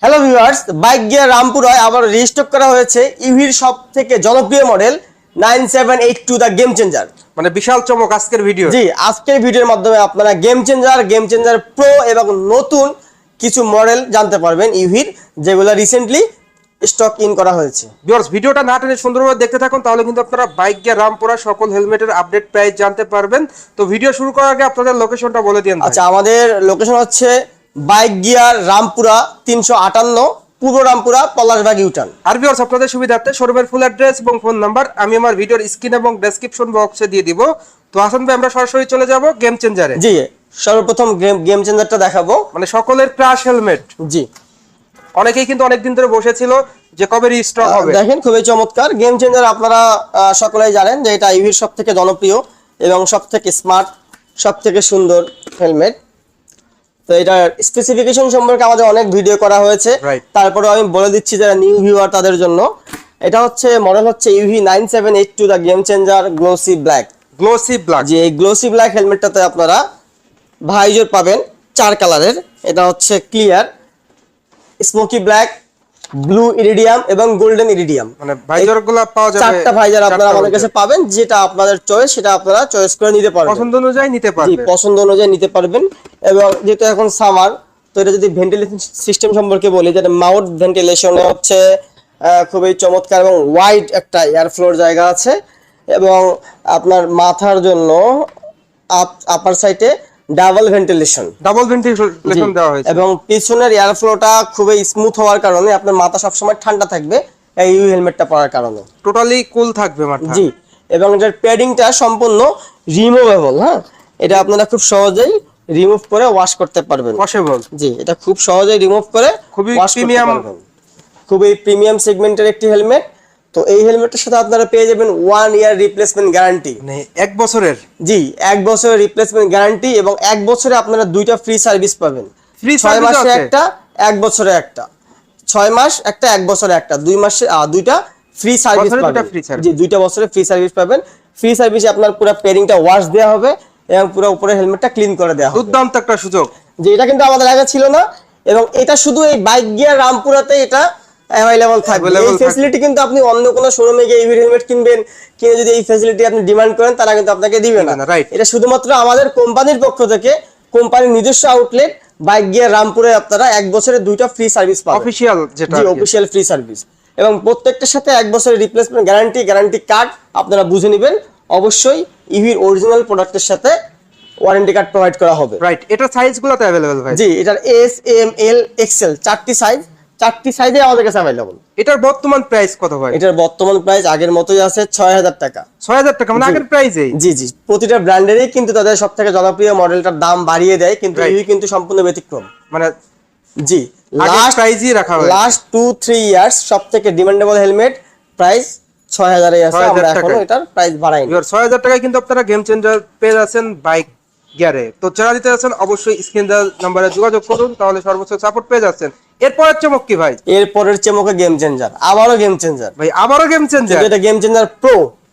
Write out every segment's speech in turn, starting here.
Hello viewers, bike gear রামপুরায় আবার restock করা হয়েছে ইভির সব থেকে জনপ্রিয় মডেল 9782 দা গেম চেঞ্জার। মানে বিশাল চমক আজকের ভিডিও। জি, আজকের ভিডিওর মাধ্যমে আপনারা গেম চেঞ্জার প্রো এবং নতুন কিছু মডেল জানতে পারবেন ইভির, যেগুলো রিসেন্টলি স্টক ইন করা হয়েছে। ভিউয়ার্স, ভিডিওটা না টেনে সুন্দরভাবে দেখতে থাকুন, তাহলে কিন্তু আপনারা বাইক গিয়ার রামপুরা সকল হেলমেটের আপডেট প্রাইস জানতে পারবেন। তো ভিডিও শুরু করার আগে আপনাদের লোকেশনটা বলে দিন। আচ্ছা, আমাদের লোকেশন হচ্ছে বাইক গিয়ার রামপুরা 358 পূর্ব রামপুরা পলাশবাগ ইউটার্ন। আর ভিউয়ার্স, আপনাদের সুবিধার্থে শোরুমের ফুল অ্যাড্রেস এবং ফোন নাম্বার আমি আমার ভিডিওর স্ক্রিন এবং ডেসক্রিপশন বক্সে দিয়ে দিব। তো হাসান ভাই, আমরা সরাসরি চলে যাব গেম চেঞ্জারে। জি, সর্বপ্রথম গেম চেঞ্জারটা দেখাবো, মানে সকলের ক্রাশ হেলমেট। জি, অনেকেই কিন্তু অনেকদিন ধরে বসেছিল যে কবে রিস্টক হবে। দেখেন খুবই চমৎকার গেম চেঞ্জার। আপনারা সকলেই জানেন যে এটা ইভির সব থেকে জনপ্রিয় এবং সব থেকে স্মার্ট, সব থেকে সুন্দর হেলমেট। তো এটার স্পেসিফিকেশন সম্পর্কে আমাদের অনেক ভিডিও করা হয়েছে, তারপরে আমি বলে দিচ্ছি যারা নিউ ভিউয়ার তাদের জন্য। এটা হচ্ছে মডেল হচ্ছে EV 9782 the game changer glossy black. Glossy black, যে এই গ্লোসি ব্ল্যাক হেলমেটটাতে আপনারা ভাইজর পাবেন 4 কালারের। এটা হচ্ছে clear, smoky black, blue iridium এবং গোল্ডেন ইরিডিয়াম। মানে ভাইজারগুলো পাওয়া যাবে, 4টা ভাইজার আপনারা আমাদের কাছে পাবেন। যেটা আপনাদের চয়েস সেটা আপনারা চয়েস করে নিতে পারবেন, পছন্দ অনুযায়ী নিতে জি, পারবেন। পছন্দ অনুযায়ী নিতে পারবেন। এবং যেহেতু এখন সামার, তো এটা যদি ভেন্টিলেশন সিস্টেম সম্পর্কে বলি, যেটা মাউথ ভেন্টিলেশনে হচ্ছে খুবই চমৎকার এবং ওয়াইড একটা এয়ার ফ্লোর জায়গা আছে। এবং আপনার মাথার জন্য আপার সাইডে ডাবল ভেন্টিলেশন দেওয়া হয়েছে এবং পিছনের এয়ার ফ্লোটা খুবই স্মুথ হওয়ার কারণে আপনার মাথা সবসময় ঠান্ডা থাকবে এই হেলমেটটা পরার কারণে। টোটালি কুল থাকবে মাথা। জি, এবং এটার প্যাডিংটা সম্পূর্ণ রিমুভেবল। হ্যাঁ, এটা আপনারা খুব সহজেই রিমুভ করে ওয়াশ করতে পারবেন। পসিবল। জি, এটা খুব সহজেই রিমুভ করে খুবই ওয়াশ করতে প্রিমিয়াম, পারবেন। খুবই প্রিমিয়াম সেগমেন্টের একটি হেলমেট। তো এই হেলমেটের সাথে আপনারা পেয়ে যাবেন 1 ইয়ার রিপ্লেসমেন্ট গ্যারান্টি। মানে 1 বছরের। জি, 1 বছরের রিপ্লেসমেন্ট গ্যারান্টি এবং 1 বছরে আপনারা 2টা ফ্রি সার্ভিস পাবেন। ফ্রি 6 সার্ভিস মাসে আছে একটা, 1 বছরে একটা। 6 মাস একটা, 1 বছরে একটা, 2 মাসে 2টা ফ্রি সার্ভিস পাবেন। জি, 2টা বছরে ফ্রি সার্ভিস পাবেন। ফ্রি সার্ভিসে আপনার পুরো পেয়ারিংটা ওয়াশ দেওয়া হবে এবং পুরো উপরে হেলমেটটা ক্লিন করে দেওয়া হবে। দুর্দান্ত একটা সুযোগ, যে এটা কিন্তু আমাদের আগে ছিল না এবং এটা শুধু এই বাইক গিয়ার রামপুরাতে এটা অ্যাভেলেবল থাকবে। এই ফ্যাসিলিটি কিন্তু আপনি অন্য কোনো শোরুমে গিয়ে ইভি হেলমেট কিনবেন, কিনে যদি এই ফ্যাসিলিটি আপনি ডিমান্ড করেন তারা কিন্তু আপনাকে দিবে না। এটা শুধুমাত্র আমাদের কোম্পানির পক্ষ থেকে, কোম্পানির নিজস্ব আউটলেট বাইক গিয়ার রামপুরে আপনারা 1 বছরে 2টা ফ্রি সার্ভিস পাবেন। অফিশিয়াল, যেটা জি, অফিশিয়াল ফ্রি সার্ভিস এবং প্রত্যেকটার সাথে 1 বছরের রিপ্লেসমেন্ট গ্যারান্টি কার্ড আপনারা বুঝে নেবেন। অবশ্যই ইভির অরিজিনাল প্রোডাক্টের সাথে ওয়ারেন্টি কার্ড প্রোভাইড করা হবে। রাইট, এটা সাইজগুলোতে अवेलेबल ভাই? জি, এটার এস, এম, এল, এক্সেল 4টি সাইজ, 4টি সাইজে আমাদের কাছে अवेलेबल। এটার বর্তমান প্রাইস কত ভাই? এটার বর্তমান প্রাইস আগের মতোই আছে 6000 টাকা। 6000 টাকা, মানে আগের প্রাইসেই। জি জি, প্রতিটা ব্র্যান্ডেরই কিন্তু তাদের সবথেকে জনপ্রিয় মডেলটার দাম বাড়িয়ে দেয়, কিন্তু ইভি কিন্তু সম্পূর্ণ ব্যতিক্রম। মানে জি, লাস্ট প্রাইসই রাখা হয়। লাস্ট 2-3 ইয়ার্স সবথেকে ডিমান্ডেবল হেলমেট প্রাইস 6000 এ আছে। আমরা এখনো এটার প্রাইস বাড়াইনি। 6000 টাকায় কিন্তু আপনারা গেম চেঞ্জার পেয়ে যাচ্ছেন বাইক গিয়ারে। তো যারা দিতে যাচ্ছেন অবশ্যই স্ক্রিন দেওয়া নম্বরে যোগাযোগ করুন, তাহলে সর্বোচ্চ সাপোর্ট পেয়ে যাচ্ছেন। এরপরের চমক কি ভাই? এরপরের চমকে গেম চেঞ্জার, আবারও গেম চেঞ্জার ভাই, আবারও গেম চেঞ্জার। এটা গেম চেঞ্জার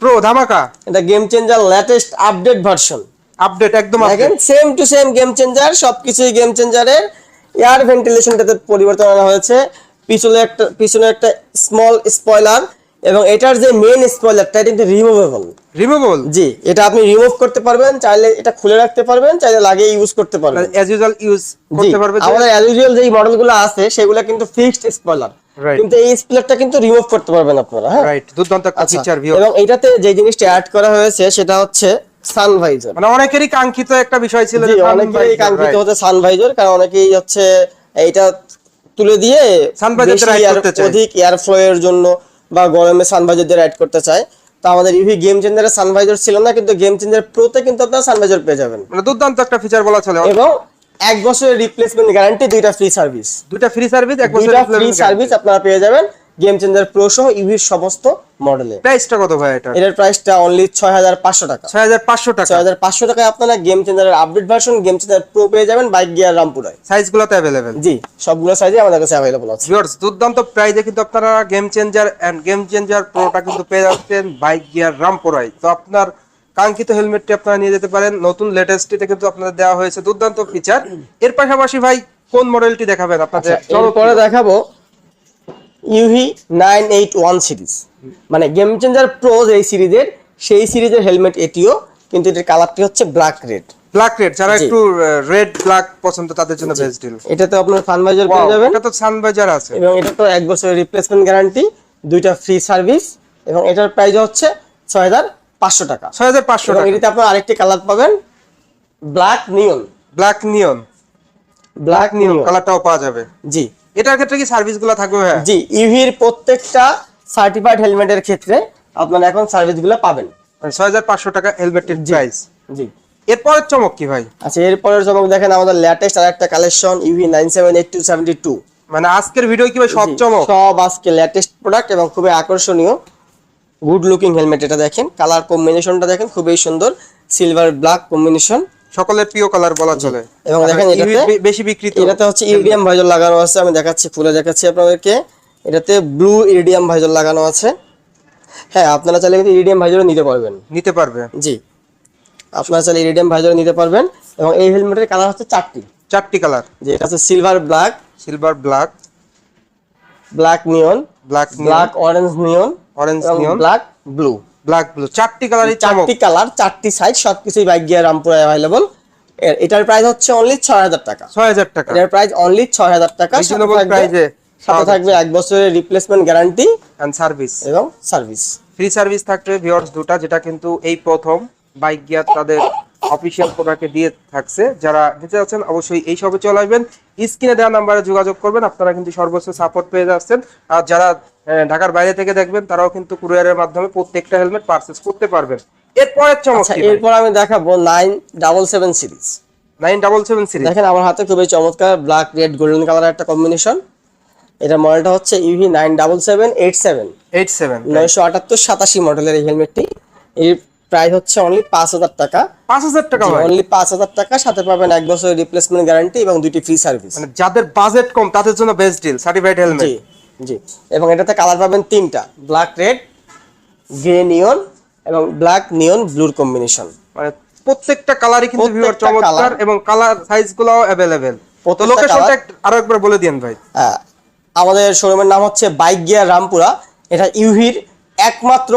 প্রো ধামাকা। এটা game changer latest update version. Update একদম দেখেন, same to same game changer, সবকিছুই গেম চেঞ্জারের। এয়ার ভেন্টিলেশনটাতে পরিবর্তন আনা হয়েছে, পিছনে একটা স্মল স্পয়লার এবং এটার যে মেইন স্পয়লারটা এটা কিন্তু রিমুভেবল। জি, এটা আপনি রিমুভ করতে পারবেন, চাইলে এটা খুলে রাখতে পারবেন, চাইলে লাগিয়ে ইউজ করতে পারবেন, অ্যাজ ইউজুয়াল ইউজ করতে পারবেন। আমাদের অ্যাজ ইউজুয়াল যেই মডেলগুলো আছে সেগুলো কিন্তু ফিক্সড স্পয়লার, কিন্তু এই স্পয়লারটা কিন্তু রিমুভ করতে পারবেন আপনারা। হ্যাঁ, রাইট, দুর্দান্ত একটা ফিচার ভিউ। এবং এটাতে যে জিনিসটা অ্যাড করা হয়েছে সেটা হচ্ছে সানভাইজার। মানে অনেকেরই কাঙ্ক্ষিত একটা বিষয় ছিল, যে অনেকেরই কাঙ্ক্ষিত হচ্ছে সানভাইজার, কারণ অনেকেই হচ্ছে এইটা তুলে দিয়ে সানভাইজার রাইড করতে চায়, অধিক এয়ার ফ্লো এর জন্য বা গরমে সানভাইজার দিয়ে রাইড করতে চায়। তো আমাদের ইভি গেম চেঞ্জারে সানভাইজার ছিল না, কিন্তু গেম চেঞ্জার প্রোতে কিন্তু আপনারা সানভাইজার পেয়ে যাবেন। মানে দুর্দান্ত একটা ফিচার বলা চলে। এবং 1 বছরের রিপ্লেসমেন্ট গ্যারান্টি, 2টা ফ্রি সার্ভিস। 2টা ফ্রি সার্ভিস, 1 বছরের ফ্রি সার্ভিস আপনারা পেয়ে যাবেন গেম চেঞ্জার প্রো সহ ইভির সমস্ত মডেলে। প্রাইসটা কত ভাই এটা? এর প্রাইসটা অনলি 6500 টাকা। 6500 টাকা। 6500 টাকায় আপনারা গেম চেঞ্জারের update version game changer pro পেয়ে যাবেন বাইক গিয়ার রামপুরায়। সাইজগুলোতে अवेलेबल? জি, সবগুলো সাইজে আমাদের কাছে अवेलेबल আছে। ভিউয়ার্স, দুর্দান্ত প্রাইসে কিন্তু আপনারা game changer and game changer প্রোটা কিন্তু পেয়ে যাচ্ছেন বাইক গিয়ার রামপুরায়। তো আপনার কাঙ্ক্ষিত হেলমেটটি আপনারা নিয়ে যেতে পারেন। নতুন লেটেস্টটিতে কিন্তু আপনাদের দেওয়া হয়েছে দুর্দান্ত ফিচার। এর পাশাপাশি ভাই কোন মডেলটি দেখাবেন আপনাদের? আচ্ছা, এরপরে দেখাবো ইউভি 981 সিরিজ, মানে গেম চেঞ্জার প্রো এই সিরিজের, সেই সিরিজের হেলমেট এটিও, কিন্তু এটার কালারটি হচ্ছে ব্ল্যাক রেড। ব্ল্যাক রেড, যারা জি। একটু রেড ব্ল্যাক পছন্দ তাদের জন্য বেস্ট ডিল। এটাতে আপনার সানভাইজার পেয়ে যাবেন, এটা তো সানভাইজার আছে, এবং এটা তো 1 বছরের রিপ্লেসমেন্ট গ্যারান্টি, 2টা ফ্রি সার্ভিস, এবং এটার প্রাইস হচ্ছে 6500 টাকা। 6500 এবং টাকা। এটাতে আপনার আরেকটি কালার পাবেন, black neon. Black neon, black নিয়ন কালারটাও পাওয়া যাবে। জি। এটার ক্ষেত্রে কি সার্ভিসগুলো থাকবে ভাই? জি, ইভির প্রত্যেকটা সার্টিফাইড হেলমেটের ক্ষেত্রে আপনারা এখন সার্ভিসগুলো পাবেন। 6500 টাকা হেলমেটের প্রাইস। জি। এরপরের চমক কি ভাই? আচ্ছা, এরপরের চমক দেখেন আমাদের লেটেস্ট আরেকটা কালেকশন ইভি 978-272। মানে আজকের ভিডিও কি ভাই সব চমক? সব আজকে লেটেস্ট প্রোডাক্ট এবং খুবই আকর্ষণীয়, গুড লুকিং হেলমেট। এটা দেখেন, কালার কম্বিনেশনটা দেখেন, খুবই সুন্দর, সিলভার ব্ল্যাক কম্বিনেশন, সকলের প্রিয় কালার বলা চলে। এবং দেখেন এটাতে বেশি বিক্রিত। এটাতে হচ্ছে ইরিডিয়াম ভাইজর লাগানো আছে, আমি দেখাচ্ছি, খুলে দেখাচ্ছি আপনাদেরকে। এটাতে ব্লু ইরিডিয়াম ভাইজর লাগানো আছে। হ্যাঁ, আপনারা চাইলে কিন্তু ইরিডিয়াম ভাইজরও নিতে পারবেন। নিতে পারবে। জি, আপনারা চাইলে ইরিডিয়াম ভাইজরও নিতে পারবেন। এবং এই হেলমেটের কালার হচ্ছে 4টি কালার। যে এটা হচ্ছে silver black, silver black, black neon, black black orange neon, orange এবং neon, black blue. Black blue, 4টি কালারই চমক। 4টি কালার, 4টি সাইজ, সবকিছুই বাইক গিয়ার রামপুরে অ্যাভেলেবল। এটার প্রাইস হচ্ছে অনলি 6000 টাকা। 6000 টাকা। এটার প্রাইস অনলি 6000 টাকা। রিজনেবল প্রাইসে সাথে থাকবে 1 বছরের রিপ্লেসমেন্ট গ্যারান্টি এন্ড সার্ভিস, এবং সার্ভিস। ফ্রি সার্ভিস থাকবে ভিউয়ার্স দুটা, যেটা কিন্তু এই প্রথম বাইক গিয়ার তাদের অফিশিয়াল প্রোডাক্টে দিয়ে থাকছে। যারা নিতে যাচ্ছেন অবশ্যই এই সবে চলে আসবেন, স্ক্রিনে দেওয়া নাম্বারে যোগাযোগ করবেন, আপনারা কিন্তু সর্বোচ্চ সাপোর্ট পেয়ে যাচ্ছেন। আর যারা ঢাকার বাইরে থেকে দেখবেন তারাও কিন্তু কুরিয়ারের মাধ্যমে প্রত্যেকটা হেলমেট পারচেজ করতে পারবেন। এরপরের চমক কি? এরপর আমি দেখাবো 977 সিরিজ। 977 সিরিজ দেখেন আমার হাতে খুবই চমৎকার ব্ল্যাক রেড গোল্ডেন কালারের একটা কম্বিনেশন। এটা মডেলটা হচ্ছে ইভি 97787, 978-87 মডেলের এই হেলমেটটি। এর প্রাইস হচ্ছে অনলি 5000 টাকা। 5000 টাকা ভাই? অনলি 5000 টাকা, সাথে পাবেন 1 বছরের রিপ্লেসমেন্ট গ্যারান্টি এবং 2টি ফ্রি সার্ভিস। মানে যাদের বাজেট কম তাদের জন্য বেস্ট ডিল, সার্টিফাইড হেলমেট। জি জি। এবং এটাতে কালার পাবেন 3টা, ব্ল্যাক রেড, গ্রে নিয়ন, এবং ব্ল্যাক নিয়ন ব্লুর কম্বিনেশন। মানে প্রত্যেকটা কালারই কিন্তু ভিউয়ার প্রত্যেকটা চমৎকার, colour। এবং কালার সাইজগুলোও अवेलेबल। তো প্রত্যেকটা লোকেশনটা colour। আরো একবার বলে দিন ভাই। আমাদের শোরুমের নাম হচ্ছে বাইক গিয়ার রামপুরা। এটা ইউভির একমাত্র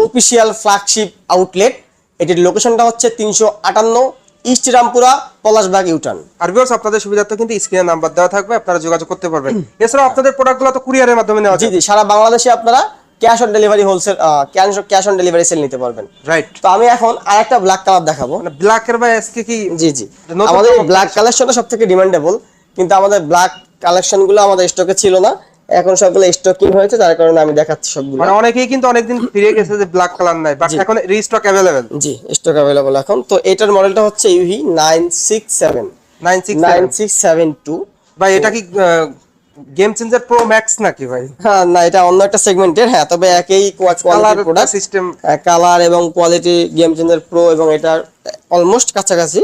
অফিসিয়াল ফ্ল্যাগশিপ আউটলেট। এটির লোকেশনটা হচ্ছে 358 ইস্ট রামপুরা, পলাশবাগ ইউটার্ন। আর ভিউয়ার্স আপনাদের সুবিধার্থে কিন্তু স্ক্রিনে নাম্বার দেওয়া থাকবে, আপনারা যোগাযোগ করতে পারবেন। এছাড়াও আপনাদের প্রোডাক্টগুলো তো কুরিয়ারের মাধ্যমে নেওয়া জি যায়। জি, সারা বাংলাদেশে আপনারা cash on delivery wholesale, cash on delivery sale নিতে পারবেন। রাইট। তো আমি এখন আরেকটা ব্ল্যাক কালার দেখাবো। মানে ব্ল্যাকের ভাই আজকে কি? জি জি, নতুন আমাদের চমক ব্ল্যাক কালেকশনটা সবথেকে ডিমান্ডেবল, কিন্তু আমাদের ব্ল্যাক কালেকশনগুলো আমাদের স্টকে ছিল না, এখন সবগুলো স্টকিং হয়েছে, যার কারণে আমি দেখাচ্ছি সবগুলো। মানে অনেকেই কিন্তু অনেকদিন ফিরে গেছে যে ব্ল্যাক কালার নাই, বাট এখন রিস্টক अवेलेबल। জি, স্টক अवेलेबल এখন। তো এটার মডেলটা হচ্ছে ইউভি 9672। ভাই এটা কি গেম চেঞ্জার প্রো ম্যাক্স নাকি ভাই? হ্যাঁ না, এটা অন্য একটা সেগমেন্টের। হ্যাঁ, তবে একই কোয়ালিটির প্রোডাক্ট, সিস্টেম, কালার এবং কোয়ালিটি গেম চেঞ্জার প্রো এবং এটার অলমোস্ট কাছাকাছি।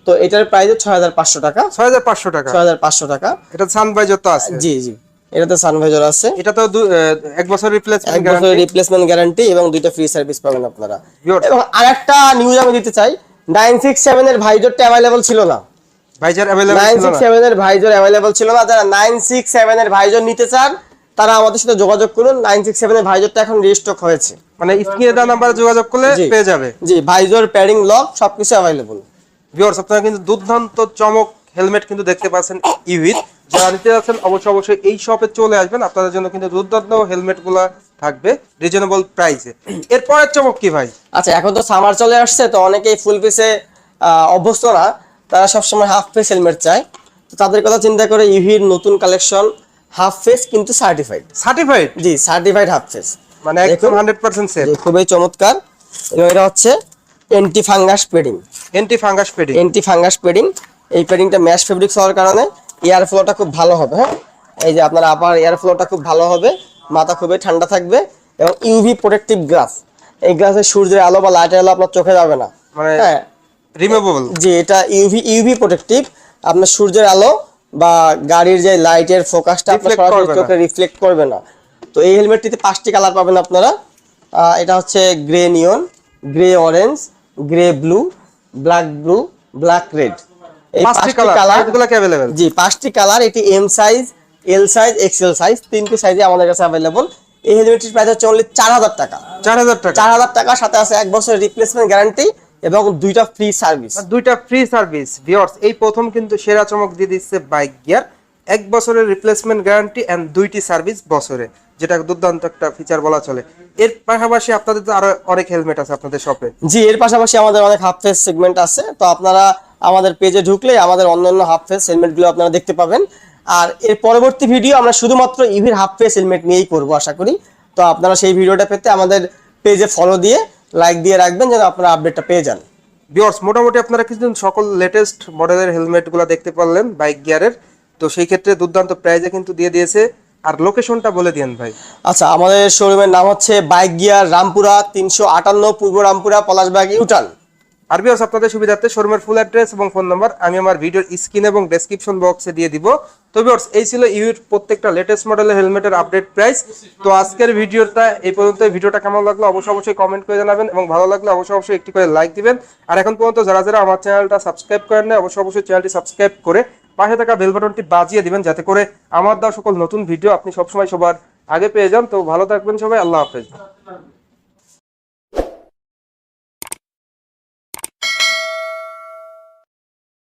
তো এটার প্রাইস 6500 টাকা। 6500 টাকা। 6500 টাকা। এটা সানভাইজার তো আছে? জি জি, এটাতে সানভাইজার আছে। এটা তো 1 বছর রিপ্লেসমেন্ট 1 বছরের রিপ্লেসমেন্ট গ্যারান্টি এবং 2টা ফ্রি সার্ভিস পাবেন আপনারা। Good. এবং আরেকটা নিউজ আমি দিতে চাই, 967 এর ভাইজরটা अवेलेबल ছিল না। ভাইজার अवेलेबल ছিল না? 967 এর ভাইজর अवेलेबल ছিল না। যারা 967 এর ভাইজর নিতে চান তারা আমাদের সাথে যোগাযোগ করুন। 967 এর ভাইজরটা এখন রিস্টক হয়েছে। মানে স্ক্রিনে দেওয়া নাম্বারে যোগাযোগ করলে জি। পেয়ে যাবে। জি, ভাইজর, প্যাডিং, লক সবকিছু अवेलेबल। ভিউয়ার্স আপনারা কিন্তু দুর্দান্ত চমক হেলমেট কিন্তু দেখতে পাচ্ছেন ইভির। যারা নিতে যাচ্ছেন অবশ্যই এই শপে চলে আসবেন, আপনাদের জন্য কিন্তু দুর্দান্ত হেলমেটগুলো থাকবে রিজনেবল প্রাইসে। এরপরের চমক কি ভাই? আচ্ছা, এখন তো সামার চলে আসছে, তো অনেকেই ফুল পিসে অভ্যস্ত না, তারা সবসময় হাফ ফেস হেলমেট চায়। তো তাদের কথা চিন্তা করে ইভির নতুন কালেকশন হাফ ফেস কিন্তু সার্টিফাইড। সার্টিফাইড? জি, সার্টিফাইড হাফ ফেস, মানে একদম 100% সেফ। খুবই চমৎকার। এবং এটা হচ্ছে anti fungus padding. Anti fungus padding. Anti fungus padding. এই পেডিংটা ম্যাশ ফেব্রিক্স হওয়ার কারণে এয়ার ফ্লোটা খুব ভালো হবে। হ্যাঁ, এই যে আপনার আপার এয়ার ফ্লোটা খুব ভালো হবে, মাথা খুবই ঠান্ডা থাকবে। এবং ইউভি প্রোটেক্টিভ গ্লাস, এই গ্লাসে সূর্যের আলো বা লাইটের আলো আপনার চোখে যাবে না। মানে হ্যাঁ, রিমুভেবল। জি, এটা ইউভি প্রোটেক্টিভ, আপনার সূর্যের আলো বা গাড়ির যে লাইটের ফোকাসটা আপনার Reflect সরাসরি করবে না। চোখে রিফ্লেক্ট করবে না। তো এই হেলমেটটিতে 5টি কালার পাবেন আপনারা। এটা হচ্ছে grey neon, grey orange, grey blue, black red. এই পাঁচটি 5টি কালার কালার সাইজগুলো কি अवेलेबल? জি 5টি কালার, এটি M size, L size, XL size, 3টি সাইজে আমাদের কাছে अवेलेबल। এই হেলমেটটির প্রাইস হচ্ছে অনলি 4000 টাকা। 4000 টাকা। 4000 টাকার সাথে আছে 1 বছরের রিপ্লেসমেন্ট গ্যারান্টি এবং 2টা ফ্রি সার্ভিস। দুইটা ফ্রি সার্ভিস। ভিউয়ার্স এই প্রথম কিন্তু সেরা চমক দিয়ে দিচ্ছে বাইক গিয়ার, 1 বছরের রিপ্লেসমেন্ট গ্যারান্টি এন্ড 2টি সার্ভিস বছরে, যেটা দুর্দান্ত একটা ফিচার বলা চলে। এর পাশাপাশি আপনাদের তো আরো অনেক হেলমেট আছে আপনাদের শপে। জি, এর পাশাপাশি আমাদের অনেক হাফ ফেস সেগমেন্ট আছে, তো আপনারা আমাদের পেজে ঢুকলে আমাদের অন্যান্য হাফ ফেস হেলমেটগুলো আপনারা দেখতে পাবেন। আর এর পরবর্তী ভিডিও আমরা শুধুমাত্র ইভির হাফ ফেস হেলমেট নিয়েই করব আশা করি। তো আপনারা সেই ভিডিওটা পেতে আমাদের পেজে ফলো দিয়ে লাইক দিয়ে রাখবেন যেন আপনারা আপডেটটা পেয়ে যান। ভিউয়ার্স মোটামুটি আপনারা কিছুদিন সকল লেটেস্ট মডেলের হেলমেটগুলো দেখতে পারলেন বাইক গিয়ারের। তো সেই ক্ষেত্রে দুর্দান্ত প্রাইজে কিন্তু দিয়ে দিয়েছে। আর লোকেশনটা বলে দিন ভাই। আচ্ছা, আমাদের শোরুমের নাম হচ্ছে বাইক গিয়ার, রামপুরা 358 পূর্ব রামপুরা, পলাশবাগ ইউটার্ন। আর ভিউয়ার্স আপনাদের সুবিধার্থে শোরুমের ফুল অ্যাড্রেস এবং ফোন নাম্বার আমি আমার ভিডিওর স্ক্রিন এবং ডেসক্রিপশন বক্সে দিয়ে দিব। তো ভিউয়ার্স এই ছিল ইউর প্রত্যেকটা লেটেস্ট মডেলের হেলমেটের আপডেট প্রাইস। তো আজকের ভিডিওটা এই পর্যন্ত। ভিডিওটা কেমন লাগলো অবশ্যই কমেন্ট করে জানাবেন এবং ভালো লাগলে অবশ্যই একটি করে লাইক দিবেন। আর এখন পর্যন্ত যারা আমার চ্যানেলটা সাবস্ক্রাইব করেন না অবশ্যই চ্যানেলটি সাবস্ক্রাইব করে পাশে থাকা বেল বাটনটি বাজিয়ে দিবেন, যাতে করে আমার দেওয়া সকল নতুন ভিডিও আপনি সবসময় সবার আগে পেয়ে যান। তো ভালো থাকবেন সবাই, আল্লাহ হাফেজ।